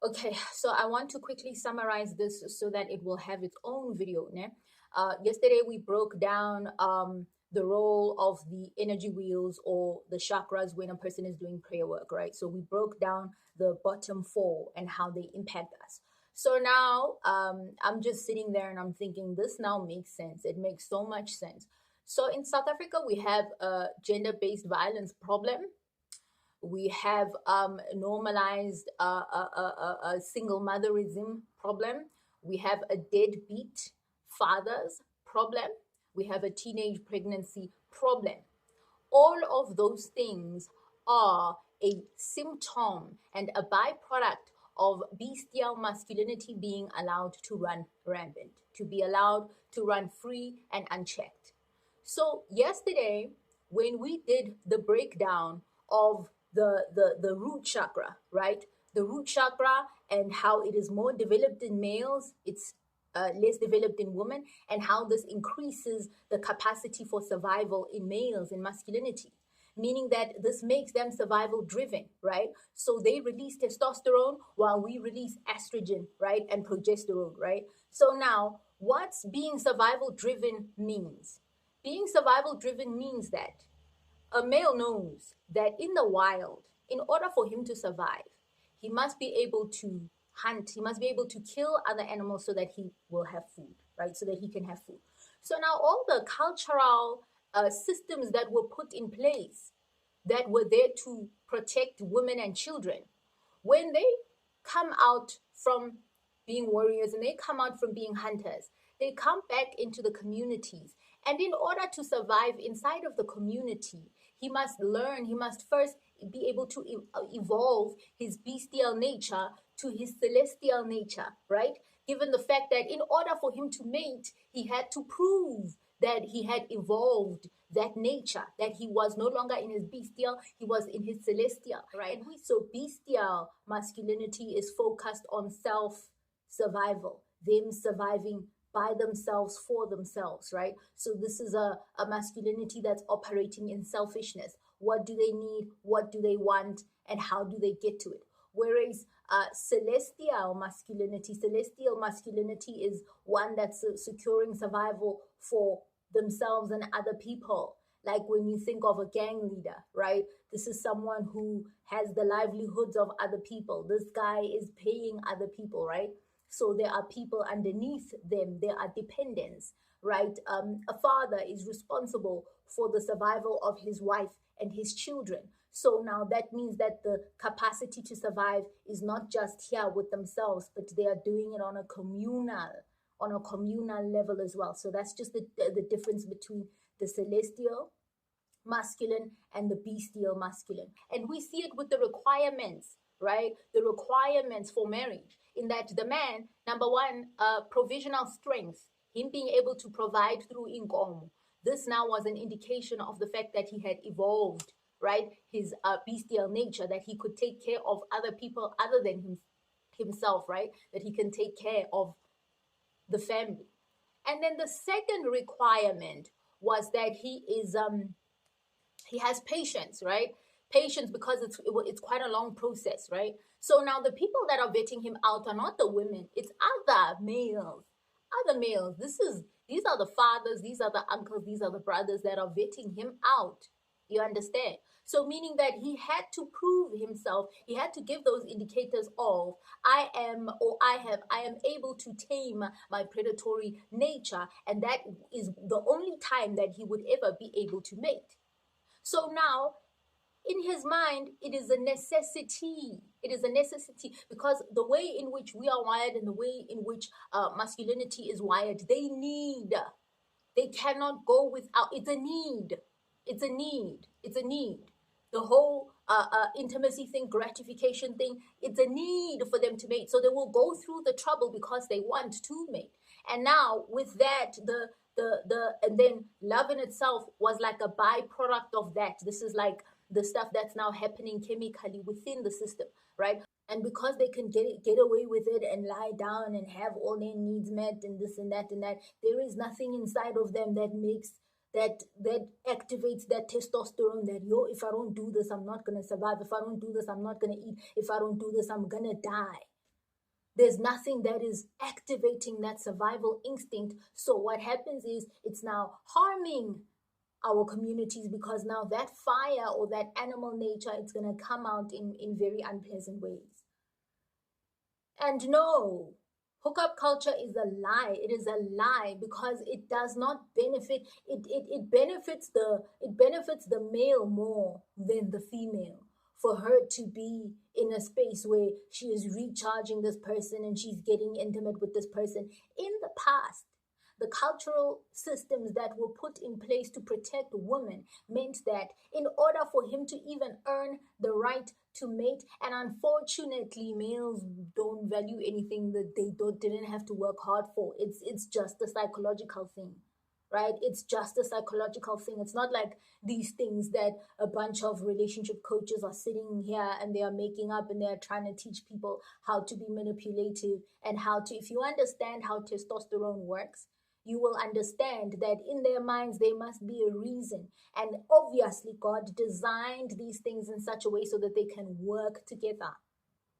Okay, so I want to quickly summarize this so that it will have its own video. Ne? Yesterday we broke down the role of the energy wheels or the chakras when a person is doing prayer work, right? So we broke down the bottom four and how they impact us. So now I'm just sitting there and I'm thinking this now makes sense. It makes so much sense. So in South Africa, we have a gender-based violence problem. We have normalized a single motherism problem. We have a deadbeat fathers problem. We have a teenage pregnancy problem. All of those things are a symptom and a byproduct of bestial masculinity being allowed to run rampant, to be allowed to run free and unchecked. So yesterday, when we did the breakdown of the root chakra, right? The root chakra and how it is more developed in males, it's less developed in women, and how this increases the capacity for survival in males in masculinity, meaning that this makes them survival driven, right? So they release testosterone while we release estrogen, right? And progesterone, right? So now, what's being survival driven means? Being survival driven means that a male knows that in the wild, in order for him to survive, he must be able to hunt, he must be able to kill other animals so that he will have food, right? So that he can have food. So now all the cultural systems that were put in place that were there to protect women and children, when they come out from being warriors and they come out from being hunters, they come back into the communities. And in order to survive inside of the community, he must learn, he must first be able to evolve his bestial nature to his celestial nature, right? Given the fact that in order for him to mate, he had to prove that he had evolved that nature, that he was no longer in his bestial, he was in his celestial, right? So bestial masculinity is focused on self survival, them surviving by themselves for themselves, right? So this is a masculinity that's operating in selfishness. What do they need? What do they want? And how do they get to it? Whereas celestial masculinity is one that's securing survival for themselves and other people. Like when you think of a gang leader, right? This is someone who has the livelihoods of other people. This guy is paying other people, right? So there are people underneath them, there are dependents, right? A father is responsible for the survival of his wife and his children. So now that means that the capacity to survive is not just here with themselves, but they are doing it on a communal level as well. So that's just the difference between the celestial masculine and the bestial masculine. And we see it with the requirements, right? The requirements for marriage, in that the man, number one, provisional strength, him being able to provide through income. This now was an indication of the fact that he had evolved, right? His bestial nature, that he could take care of other people other than himself, right? That he can take care of the family. And then the second requirement was that he has patience, right? Patience, because it's quite a long process, right? So now the people that are vetting him out are not the women, it's other males. These are the fathers, these are the uncles, these are the brothers that are vetting him out. You understand? So meaning that he had to prove himself, he had to give those indicators of I am able to tame my predatory nature, and that is the only time that he would ever be able to mate. So now, in his mind, it is a necessity. It is a necessity because the way in which we are wired and the way in which masculinity is wired, they cannot go without. It's a need. It's a need. It's a need. The whole intimacy thing, gratification thing, it's a need for them to mate. So they will go through the trouble because they want to mate. And now with that, and then love in itself was like a byproduct of that. This is like the stuff that's now happening chemically within the system, right? And because they can get away with it and lie down and have all their needs met and this and that, there is nothing inside of them that makes that activates that testosterone that, yo, if I don't do this, I'm not gonna survive. If I don't do this, I'm not gonna eat. If I don't do this, I'm gonna die. There's nothing that is activating that survival instinct. So what happens is it's now harming our communities, because now that fire or that animal nature, it's going to come out in very unpleasant ways. And no, hookup culture is a lie. It is a lie, because it does not benefit, it benefits the male more than the female, for her to be in a space where she is recharging this person and she's getting intimate with this person. In the past, the cultural systems that were put in place to protect women meant that in order for him to even earn the right to mate, and unfortunately males don't value anything that they didn't have to work hard for. It's just a psychological thing, right? It's just a psychological thing. It's not like these things that a bunch of relationship coaches are sitting here and they are making up and they're trying to teach people how to be manipulative and how to, if you understand how testosterone works, you will understand that in their minds there must be a reason. And obviously God designed these things in such a way so that they can work together.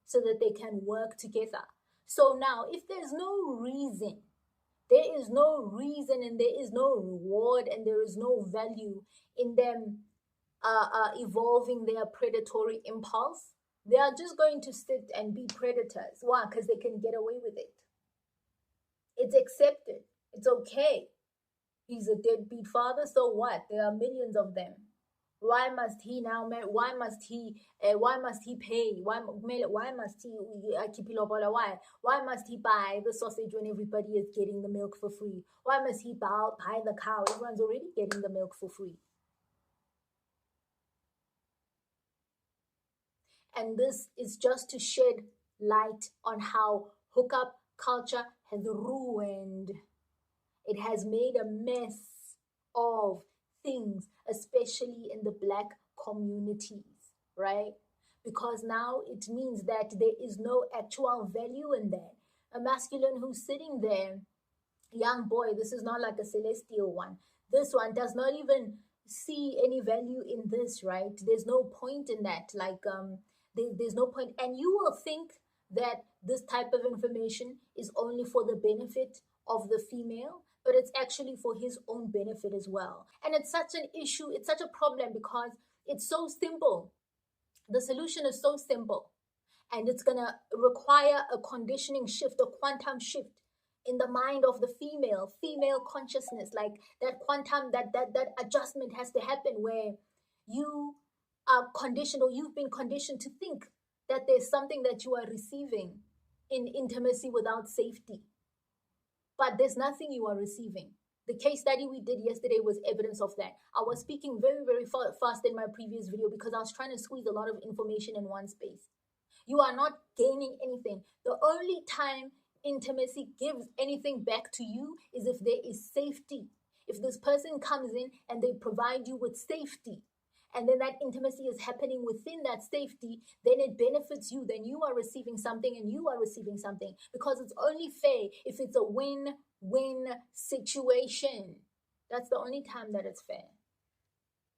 So that they can work together. So now, if there's no reason, there is no reason and there is no reward and there is no value in them evolving their predatory impulse, they are just going to sit and be predators. Why? Because they can get away with it. It's accepted. It's okay. He's a deadbeat father, so what? There are millions of them. Why must he now? Why must he? Why must he pay? Why must he? Why must he buy the sausage when everybody is getting the milk for free? Why must he buy the cow? Everyone's already getting the milk for free. And this is just to shed light on how hookup culture has ruined. It has made a mess of things, especially in the Black communities, right? Because now it means that there is no actual value in that. A masculine who's sitting there, young boy, this is not like a celestial one. This one does not even see any value in this, right? There's no point in that. Like, there's no point. And you will think that this type of information is only for the benefit of the female, but it's actually for his own benefit as well. And it's such an issue, it's such a problem, because it's so simple. The solution is so simple, and it's going to require a conditioning shift, a quantum shift in the mind of the female consciousness. Like that quantum, that adjustment has to happen, where you are conditioned, or you've been conditioned to think that there's something that you are receiving in intimacy without safety, but there's nothing you are receiving. The case study we did yesterday was evidence of that. I was speaking very, very fast in my previous video because I was trying to squeeze a lot of information in one space. You are not gaining anything. The only time intimacy gives anything back to you is if there is safety. If this person comes in and they provide you with safety, and then that intimacy is happening within that safety, then it benefits you. Then you are receiving something and you are receiving something, because it's only fair if it's a win-win situation. That's the only time that it's fair.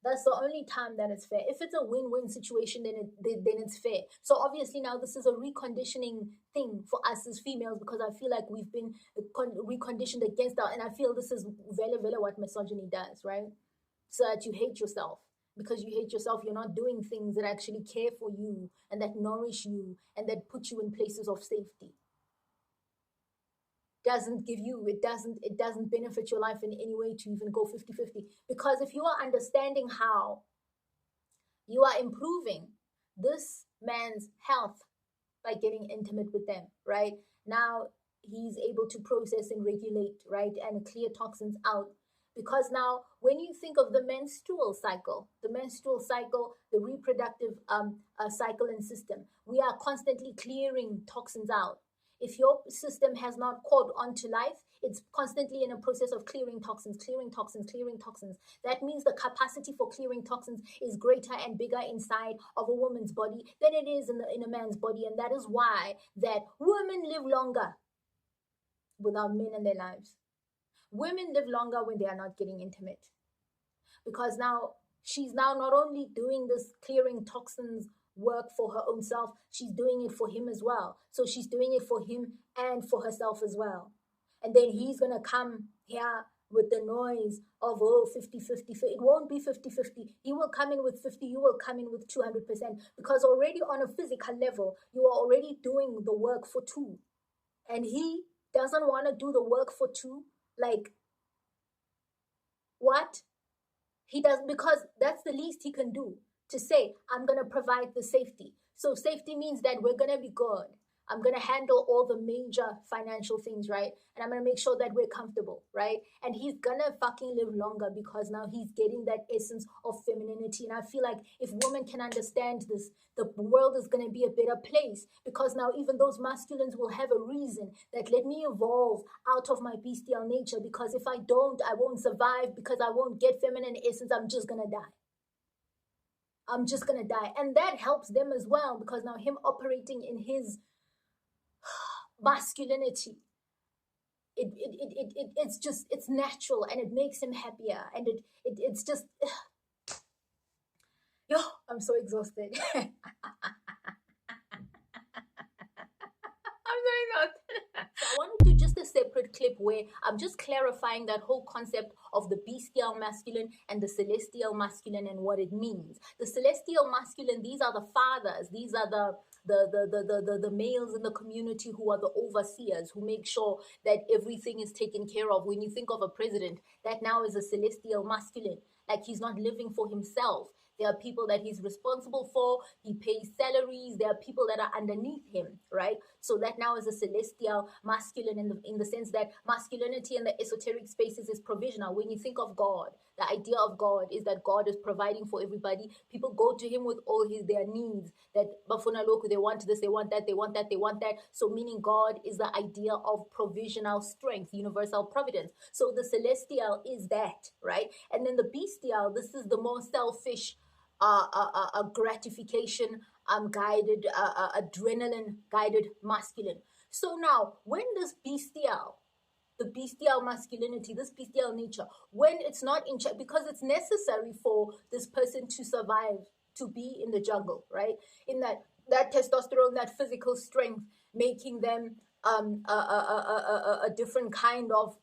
That's the only time that it's fair. If it's a win-win situation, then it's fair. So obviously now this is a reconditioning thing for us as females, because I feel like we've been reconditioned against our, and I feel this is vele what misogyny does, right? So that you hate yourself. Because you hate yourself, you're not doing things that actually care for you and that nourish you and that put you in places of safety. It doesn't benefit your life in any way to even go 50-50. Because if you are understanding how you are improving this man's health by getting intimate with them, right? Now he's able to process and regulate, right? And clear toxins out. Because now, when you think of the menstrual cycle, the reproductive cycle and system, we are constantly clearing toxins out. If your system has not caught on to life, it's constantly in a process of clearing toxins. That means the capacity for clearing toxins is greater and bigger inside of a woman's body than it is in a man's body. And that is why that women live longer without men in their lives. Women live longer when they are not getting intimate, because now she's now not only doing this clearing toxins work for her own self, she's doing it for him as well. So she's doing it for him and for herself as well. And then he's going to come here with the noise of, oh, 50-50. It won't be 50-50. He will come in with 50, you will come in with 200%, because already on a physical level, you are already doing the work for two. And he doesn't want to do the work for two. Like, what? He does, because that's the least he can do, to say, I'm going to provide the safety. So safety means that we're going to be good. I'm going to handle all the major financial things, right? And I'm going to make sure that we're comfortable, right? And he's going to fucking live longer, because now he's getting that essence of femininity. And I feel like if women can understand this, the world is going to be a better place, because now even those masculines will have a reason that, let me evolve out of my bestial nature, because if I don't, I won't survive, because I won't get feminine essence. I'm just going to die. I'm just going to die. And that helps them as well, because now him operating in his masculinity, it's just, it's natural, and it makes him happier, and it's just yo, I'm so exhausted. I'm so exhausted. So I want to do just a separate clip where I'm just clarifying that whole concept of the bestial masculine and the celestial masculine and what it means. The celestial masculine, these are the fathers, these are the males in the community who are the overseers, who make sure that everything is taken care of. When you think of a president, that now is a celestial masculine. Like, he's not living for himself. There are people that he's responsible for. He pays salaries. There are people that are underneath him, right? So that now is a celestial masculine, in the sense that masculinity in the esoteric spaces is provisional. When you think of God, the idea of God is that God is providing for everybody. People go to him with all their needs. That bafuna loku, they want this, they want that, they want that, they want that. So meaning God is the idea of provisional strength, universal providence. So the celestial is that, right? And then the bestial, this is the more selfish, gratification guided, adrenaline guided masculine. So now, when this bestial, the bestial masculinity, this bestial nature, when it's not in check, because it's necessary for this person to survive, to be in the jungle, right? In that testosterone, that physical strength, making them a different kind of,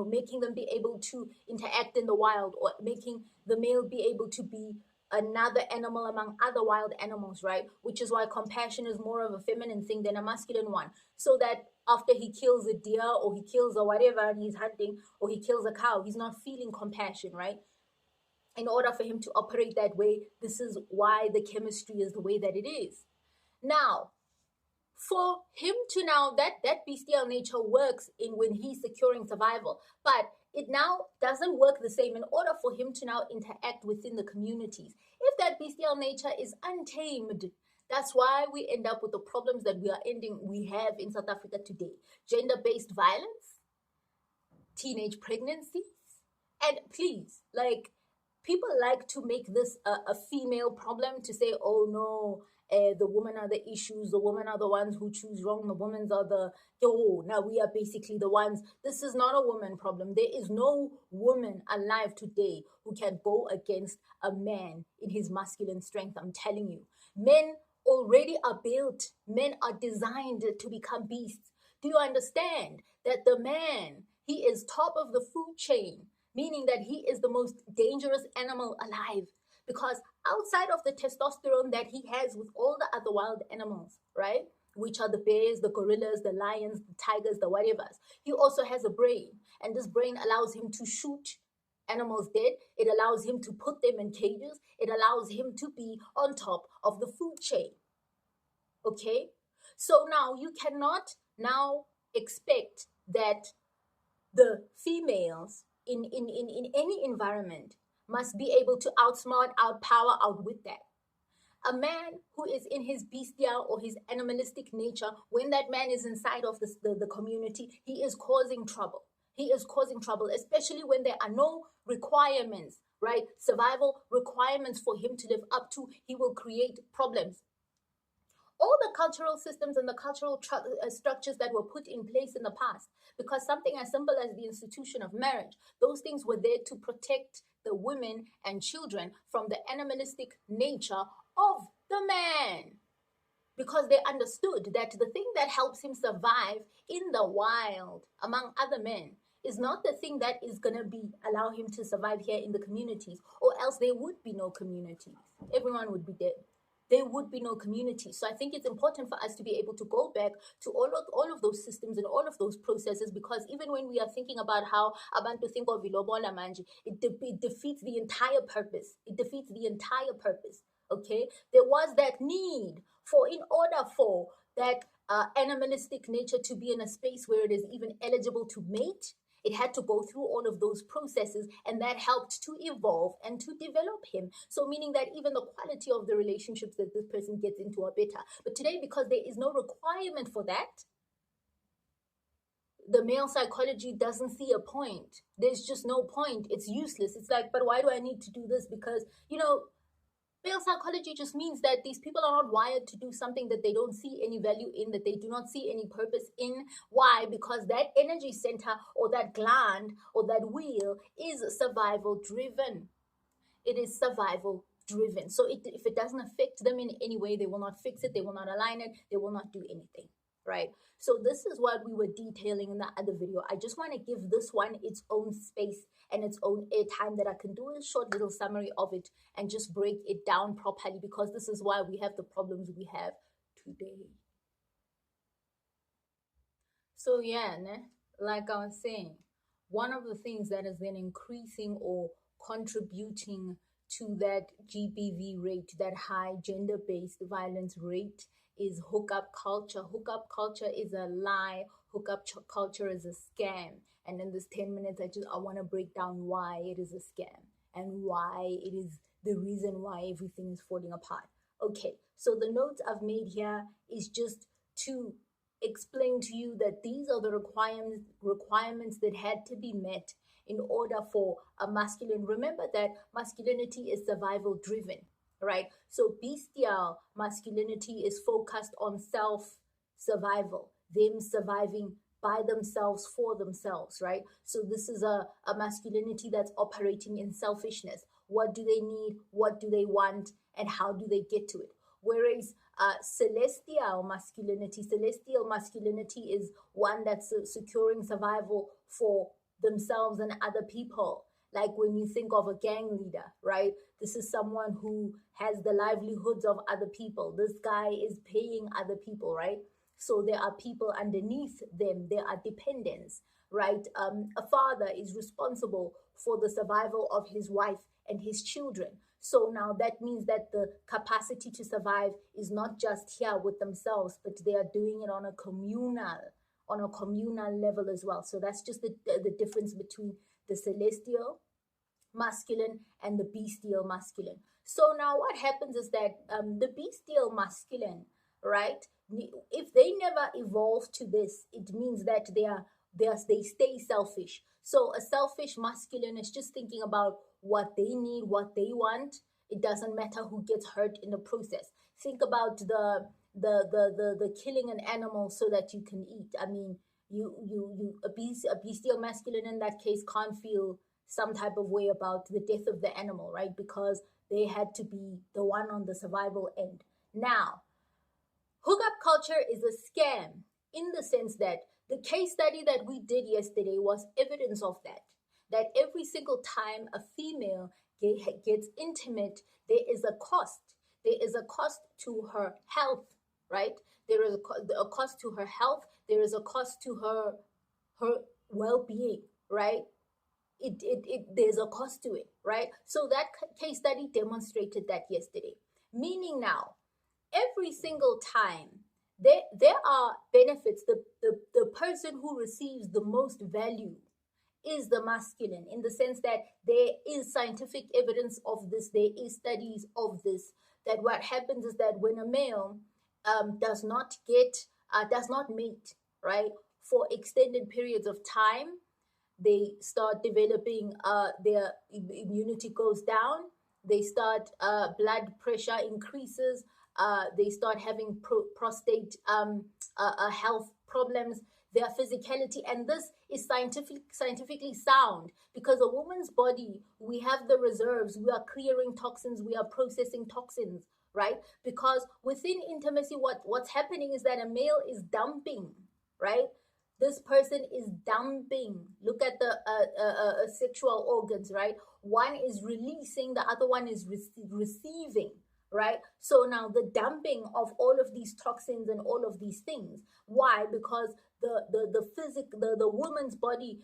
making them be able to interact in the wild, or making the male be able to be another animal among other wild animals, right? Which is why compassion is more of a feminine thing than a masculine one. So that after he kills a deer, or he kills a whatever, and he's hunting, or he kills a cow, he's not feeling compassion, right? In order for him to operate that way, this is why the chemistry is the way that it is. Now, for him to now, that bestial nature works in when he's securing survival, but it now doesn't work the same in order for him to now interact within the communities. If that bestial nature is untamed, that's why we end up with the problems that we have in South Africa today. Gender-based violence, teenage pregnancies, and please, like, people like to make this a female problem, to say, oh no, the women are the issues, the women are the ones who choose wrong, the women are now we are basically the ones. This is not a woman problem. There is no woman alive today who can go against a man in his masculine strength. I'm telling you, men already are built, men are designed to become beasts. Do you understand that the man, he is top of the food chain, meaning that he is the most dangerous animal alive, because outside of the testosterone that he has with all the other wild animals, right, which are the bears, the gorillas, the lions, the tigers, the whatevers, he also has a brain, and this brain allows him to shoot animals dead. It allows him to put them in cages. It allows him to be on top of the food chain. Okay, so now you cannot now expect that the females in any environment must be able to outsmart, outpower, outwit that. A man who is in his bestial or his animalistic nature, when that man is inside of the community, he is causing trouble. He is causing trouble, especially when there are no requirements, right? Survival requirements for him to live up to. He will create problems. All the cultural systems and the cultural structures that were put in place in the past, because something as simple as the institution of marriage, those things were there to protect the women and children from the animalistic nature of The man. Because they understood that the thing that helps him survive in the wild among other men is not the thing that is going to be allow him to survive here in the communities, or else there would be no communities. Everyone would be dead. There would be no community. So I think it's important for us to be able to go back to all of those systems and all of those processes, because even when we are thinking about how abantu think of ilobola manje, it defeats the entire purpose. It defeats the entire purpose. Okay, there was that need for, in order for that animalistic nature to be in a space where it is even eligible to mate, it had to go through all of those processes, and that helped to evolve and to develop him. So, meaning that even the quality of the relationships that this person gets into are better. But today, because there is no requirement for that, the male psychology doesn't see a point. There's just no point. It's useless. It's like, but why do I need to do this? Because, male psychology just means that these people are not wired to do something that they don't see any value in, that they do not see any purpose in. Why? Because that energy center or that gland or that wheel is survival driven. It is survival driven. So if it doesn't affect them in any way, they will not fix it, they will not align it, they will not do anything, right? So this is what we were detailing in the other video. I just want to give this one its own space and its own airtime, that I can do a short little summary of it and just break it down properly, because this is why we have the problems we have today. So yeah, like I was saying, one of the things that has been increasing or contributing to that GBV rate, that high gender-based violence rate, is hookup culture. Hookup culture is a lie. Hookup culture is a scam. And in this 10 minutes, I want to break down why it is a scam and why it is the reason why everything is falling apart. Okay, so the notes I've made here is just to explain to you that these are the requirements that had to be met in order for a masculine. Remember that masculinity is survival driven, right? So bestial masculinity is focused on self survival, them surviving by themselves for themselves, right? So this is a masculinity that's operating in selfishness. What do they need? What do they want? And how do they get to it? Whereas celestial masculinity is one that's securing survival for themselves and other people. Like when you think of a gang leader, right? This is someone who has the livelihoods of other people. This guy is paying other people, right? So there are people underneath them. There are dependents, right? A father is responsible for the survival of his wife and his children. So now that means that the capacity to survive is not just here with themselves, but they are doing it on a communal level as well. So that's just the difference between the celestial masculine and the bestial masculine. So now what happens is that the bestial masculine, right, if they never evolve to this, it means that they stay selfish. So a selfish masculine is just thinking about what they need, what they want. It doesn't matter who gets hurt in the process. Think about the killing an animal so that you can eat. I mean, a bestial masculine in that case can't feel some type of way about the death of the animal, right? Because they had to be the one on the survival end. Now, hookup culture is a scam in the sense that the case study that we did yesterday was evidence of that. That every single time a female gets intimate, there is a cost. There is a cost to her health, right? There is a cost to her health. There is a cost to her well-being, right? There's a cost to it, right? So that case study demonstrated that yesterday. Meaning now, every single time there are benefits. The person who receives the most value is the masculine, in the sense that there is scientific evidence of this, there is studies of this, that what happens is that when a male does not mate, right, for extended periods of time, they start developing, their immunity goes down, they start, blood pressure increases, they start having prostate health problems, their physicality. And this is scientifically sound, because a woman's body, we have the reserves, we are clearing toxins, we are processing toxins, right? Because within intimacy, what's happening is that a male is dumping, right? This person is dumping. Look at the sexual organs, right? One is releasing, the other one is receiving, right? So now the dumping of all of these toxins and all of these things. Why? Because the woman's body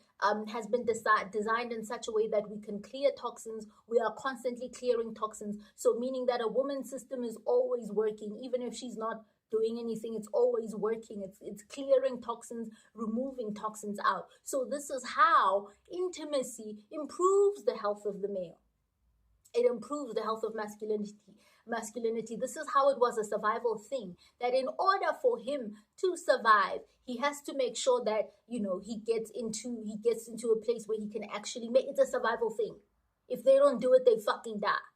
has been designed in such a way that we can clear toxins. We are constantly clearing toxins. So meaning that a woman's system is always working, even if she's not doing anything, it's always working. It's clearing toxins, removing toxins out. So this is how intimacy improves the health of the male. It improves the health of masculinity. This is how it was a survival thing, that in order for him to survive, he has to make sure that, you know, he gets into a place where he can actually make it's a survival thing. If they don't do it, they fucking die.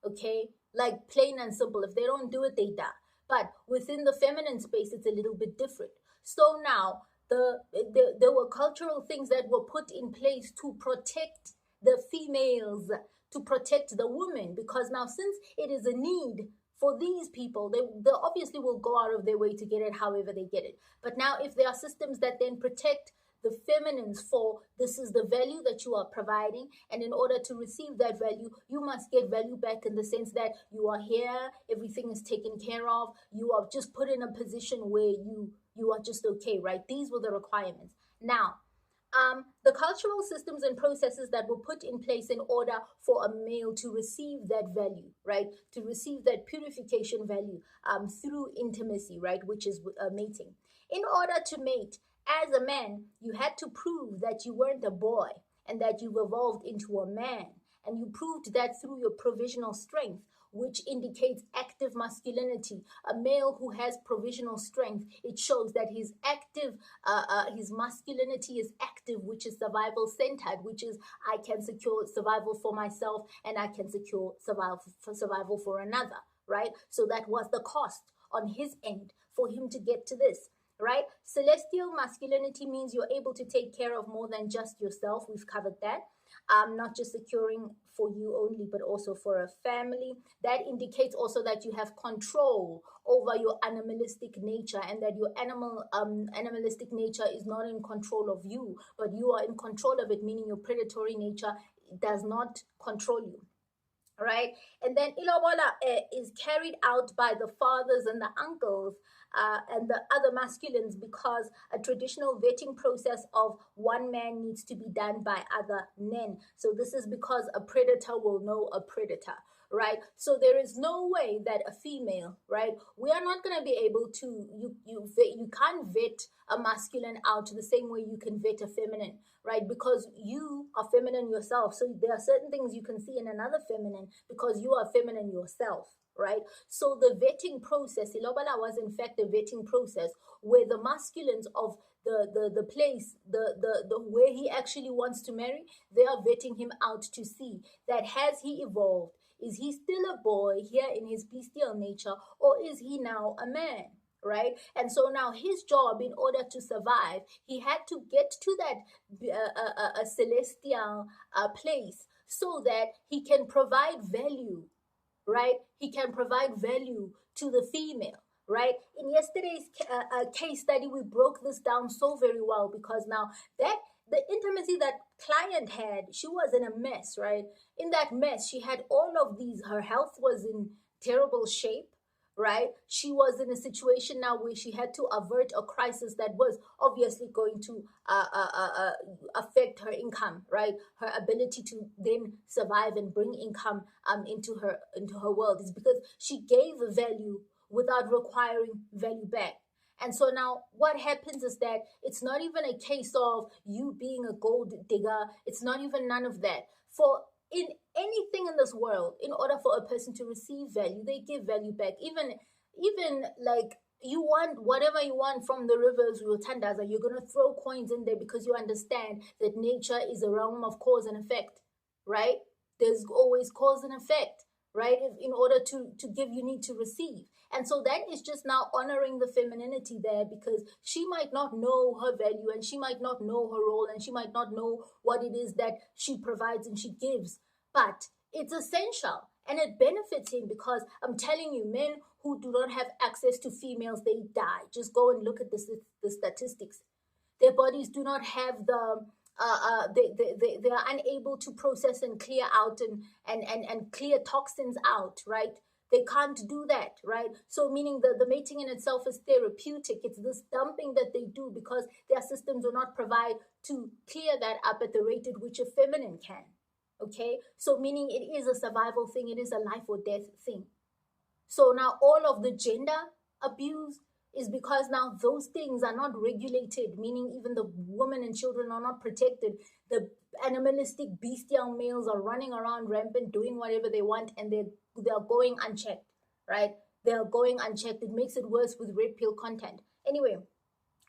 Okay, like plain and simple. If they don't do it, they die. But within the feminine space, it's a little bit different. So now there were cultural things that were put in place to protect the females, to protect the women, because now since it is a need for these people, they obviously will go out of their way to get it however they get it. But now if there are systems that then protect the feminines, for this is the value that you are providing, and in order to receive that value, you must get value back, in the sense that you are here, everything is taken care of, you are just put in a position where you are just okay, right? These were the requirements. Now the cultural systems and processes that were put in place in order for a male to receive that value, right? To receive that purification value through intimacy, right? Which is mating. In order to mate, as a man, you had to prove that you weren't a boy and that you've evolved into a man. And you proved that through your provisional strength, which indicates active masculinity. A male who has provisional strength, it shows that his masculinity is active, which is survival centered, which is I can secure survival for myself and I can secure survival for another, right? So that was the cost on his end for him to get to this. Right? Celestial masculinity means you're able to take care of more than just yourself. We've covered that. Not just securing for you only, but also for a family. That indicates also that you have control over your animalistic nature, and that your animalistic nature is not in control of you, but you are in control of it, meaning your predatory nature does not control you. Right? And then ilobola is carried out by the fathers and the uncles and the other masculines, because a traditional vetting process of one man needs to be done by other men. So this is because a predator will know a predator, right? So there is no way that a female, right? We are not going to be able to, you can't vet a masculine out the same way you can vet a feminine, right? Because you are feminine yourself. So there are certain things you can see in another feminine because you are feminine yourself, right? So the vetting process, Ilobala was in fact a vetting process where the masculines of the place, the where he actually wants to marry, they are vetting him out to see that has he evolved? Is he still a boy here in his bestial nature, or is he now a man? Right? And so now his job, in order to survive, he had to get to that celestial place so that he can provide value, right? He can provide value to the female, right? In yesterday's case study, we broke this down so very well, because now that the intimacy that client had, she was in a mess, right? In that mess, she had all of these, her health was in terrible shape, right? She was in a situation now where she had to avert a crisis that was obviously going to affect her income, right? Her ability to then survive and bring income into her world. Is because she gave value without requiring value back. And so now what happens is that it's not even a case of you being a gold digger. It's not even none of that. For in anything in this world, in order for a person to receive value, they give value back. Even like you want whatever you want from the rivers, Rotandaza, you're going to throw coins in there because you understand that nature is a realm of cause and effect, right? There's always cause and effect, right? In order to give, you need to receive. And so that is just now honoring the femininity there, because she might not know her value and she might not know her role and she might not know what it is that she provides and she gives, but it's essential. And it benefits him because I'm telling you, men who do not have access to females, they die. Just go and look at the statistics. Their bodies do not have they are unable to process and clear out and clear toxins out, right? They can't do that, right? So meaning the mating in itself is therapeutic. It's this dumping that they do because their systems do not provide to clear that up at the rate at which a feminine can. Okay, so meaning it is a survival thing, it is a life or death thing. So now all of the gender abuse is because now those things are not regulated, meaning even the women and children are not protected. The animalistic bestial males are running around rampant, doing whatever they want, and they're going unchecked, right? They're going unchecked. It makes it worse with red pill content. Anyway,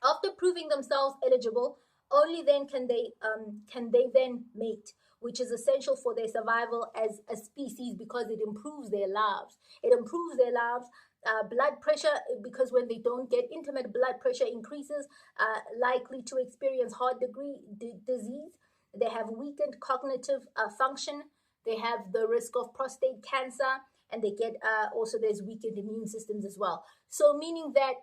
after proving themselves eligible, only then can they then mate, which is essential for their survival as a species because it improves their lives. It improves their lives. Blood pressure, because when they don't get intimate, blood pressure increases, likely to experience heart disease. They have weakened cognitive function. They have the risk of prostate cancer, and they get also there's weakened immune systems as well. So meaning that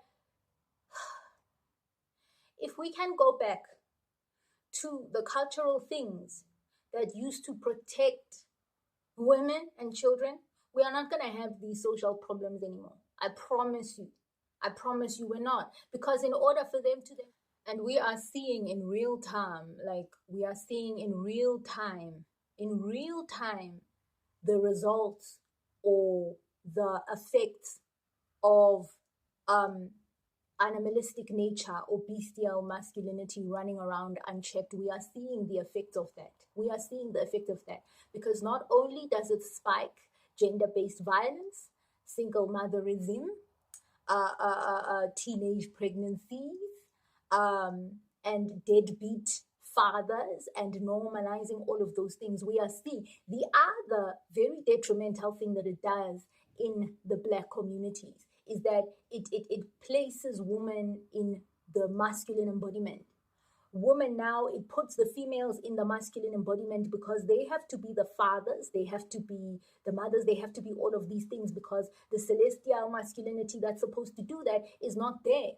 if we can go back to the cultural things that used to protect women and children, we are not going to have these social problems anymore. I promise you. I promise you we're not. Because in order for them to... And we are seeing in real time, the results or the effects of animalistic nature or bestial masculinity running around unchecked. We are seeing the effect of that. Because not only does it spike gender-based violence, single motherism, teenage pregnancies, and deadbeat fathers, and normalizing all of those things, we are seeing the other very detrimental thing that it does in the Black communities is that it places women in the masculine embodiment. Women now, it puts the females in the masculine embodiment because they have to be the fathers, they have to be the mothers, they have to be all of these things because the celestial masculinity that's supposed to do that is not there.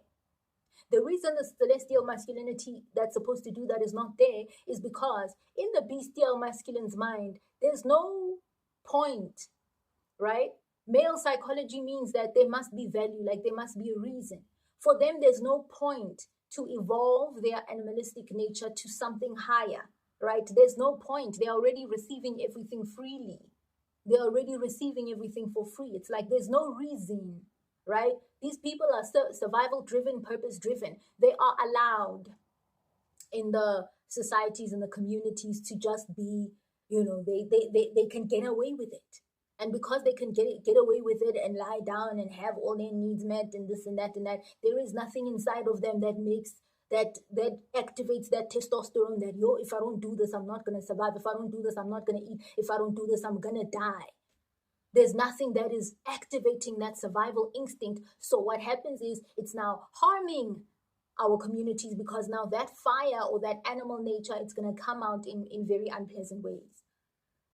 The reason the celestial masculinity that's supposed to do that is not there is because in the bestial masculine's mind, there's no point, right? Male psychology means that there must be value, like there must be a reason. For them, there's no point to evolve their animalistic nature to something higher, right? There's no point. They're already receiving everything freely. They're already receiving everything for free. It's like there's no reason, right? These people are survival-driven, purpose-driven. They are allowed in the societies and the communities to just be, they can get away with it. And because they can get away with it and lie down and have all their needs met and this and that, there is nothing inside of them that makes that activates that testosterone that, if I don't do this, I'm not going to survive. If I don't do this, I'm not going to eat. If I don't do this, I'm going to die. There's nothing that is activating that survival instinct. So what happens is it's now harming our communities because now that fire or that animal nature, it's going to come out in very unpleasant ways.